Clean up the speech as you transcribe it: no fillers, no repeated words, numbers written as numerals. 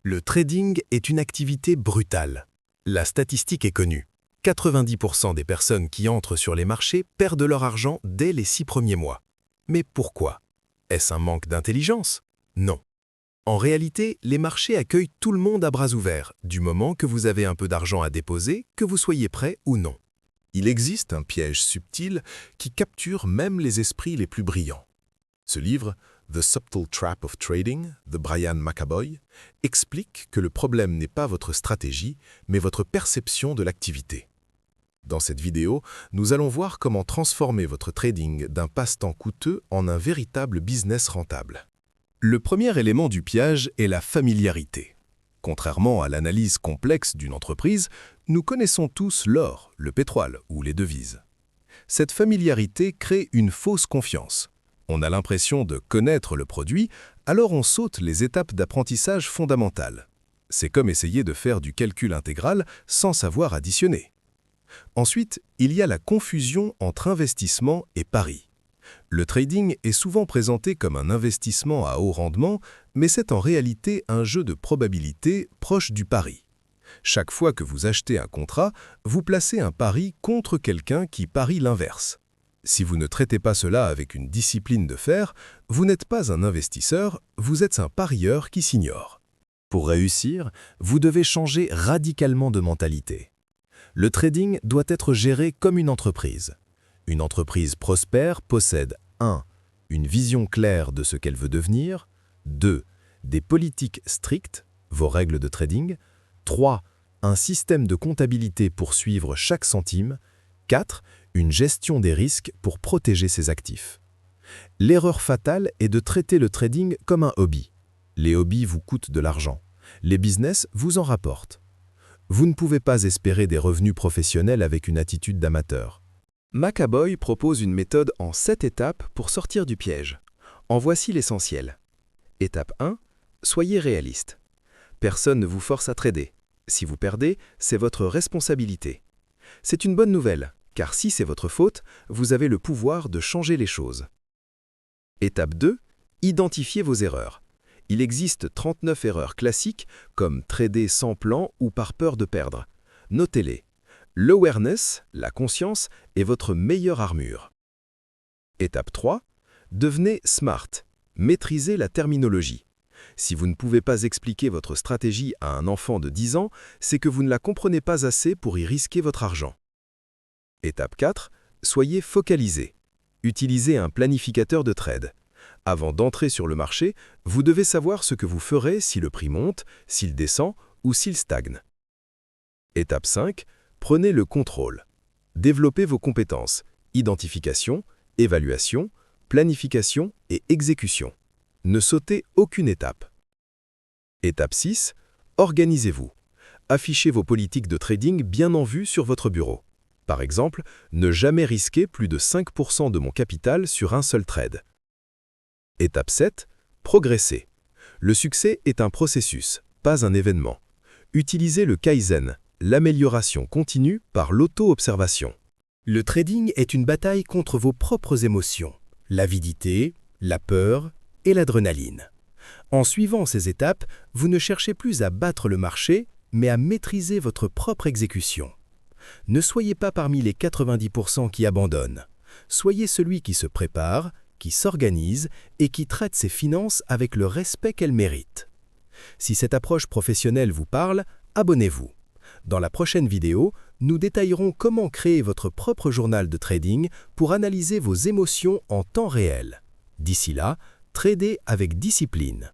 Le trading est une activité brutale. La statistique est connue. 90% des personnes qui entrent sur les marchés perdent leur argent dès les 6 premiers mois. Mais pourquoi? Est-ce un manque d'intelligence? Non. En réalité, les marchés accueillent tout le monde à bras ouverts, du moment que vous avez un peu d'argent à déposer, que vous soyez prêt ou non. Il existe un piège subtil qui capture même les esprits les plus brillants. Ce livre, The Subtle Trap of Trading, de Brian McAboy, explique que le problème n'est pas votre stratégie, mais votre perception de l'activité. Dans cette vidéo, nous allons voir comment transformer votre trading d'un passe-temps coûteux en un véritable business rentable. Le premier élément du piège est la familiarité. Contrairement à l'analyse complexe d'une entreprise, nous connaissons tous l'or, le pétrole ou les devises. Cette familiarité crée une fausse confiance. On a l'impression de connaître le produit, alors on saute les étapes d'apprentissage fondamentales. C'est comme essayer de faire du calcul intégral sans savoir additionner. Ensuite, il y a la confusion entre investissement et pari. Le trading est souvent présenté comme un investissement à haut rendement, mais c'est en réalité un jeu de probabilité proche du pari. Chaque fois que vous achetez un contrat, vous placez un pari contre quelqu'un qui parie l'inverse. Si vous ne traitez pas cela avec une discipline de fer, vous n'êtes pas un investisseur, vous êtes un parieur qui s'ignore. Pour réussir, vous devez changer radicalement de mentalité. Le trading doit être géré comme une entreprise. Une entreprise prospère possède 1. Une vision claire de ce qu'elle veut devenir, 2. Des politiques strictes, vos règles de trading, 3. Un système de comptabilité pour suivre chaque centime, 4. Une gestion des risques pour protéger ses actifs. L'erreur fatale est de traiter le trading comme un hobby. Les hobbies vous coûtent de l'argent. Les business vous en rapportent. Vous ne pouvez pas espérer des revenus professionnels avec une attitude d'amateur. McAboy propose une méthode en 7 étapes pour sortir du piège. En voici l'essentiel. Étape 1. Soyez réaliste. Personne ne vous force à trader. Si vous perdez, c'est votre responsabilité. C'est une bonne nouvelle, car si c'est votre faute, vous avez le pouvoir de changer les choses. Étape 2. Identifiez vos erreurs. Il existe 39 erreurs classiques, comme trader sans plan ou par peur de perdre. Notez-les. L'awareness, la conscience, est votre meilleure armure. Étape 3. Devenez smart. Maîtrisez la terminologie. Si vous ne pouvez pas expliquer votre stratégie à un enfant de 10 ans, c'est que vous ne la comprenez pas assez pour y risquer votre argent. Étape 4. Soyez focalisé. Utilisez un planificateur de trade. Avant d'entrer sur le marché, vous devez savoir ce que vous ferez si le prix monte, s'il descend ou s'il stagne. Étape 5. Prenez le contrôle. Développez vos compétences, identification, évaluation, planification et exécution. Ne sautez aucune étape. Étape 6. Organisez-vous. Affichez vos politiques de trading bien en vue sur votre bureau. Par exemple, ne jamais risquer plus de 5% de mon capital sur un seul trade. Étape 7. Progressez. Le succès est un processus, pas un événement. Utilisez le Kaizen, l'amélioration continue par l'auto-observation. Le trading est une bataille contre vos propres émotions, l'avidité, la peur et l'adrénaline. En suivant ces étapes, vous ne cherchez plus à battre le marché, mais à maîtriser votre propre exécution. Ne soyez pas parmi les 90% qui abandonnent. Soyez celui qui se prépare, qui s'organise et qui traite ses finances avec le respect qu'elles méritent. Si cette approche professionnelle vous parle, abonnez-vous. Dans la prochaine vidéo, nous détaillerons comment créer votre propre journal de trading pour analyser vos émotions en temps réel. D'ici là, tradez avec discipline.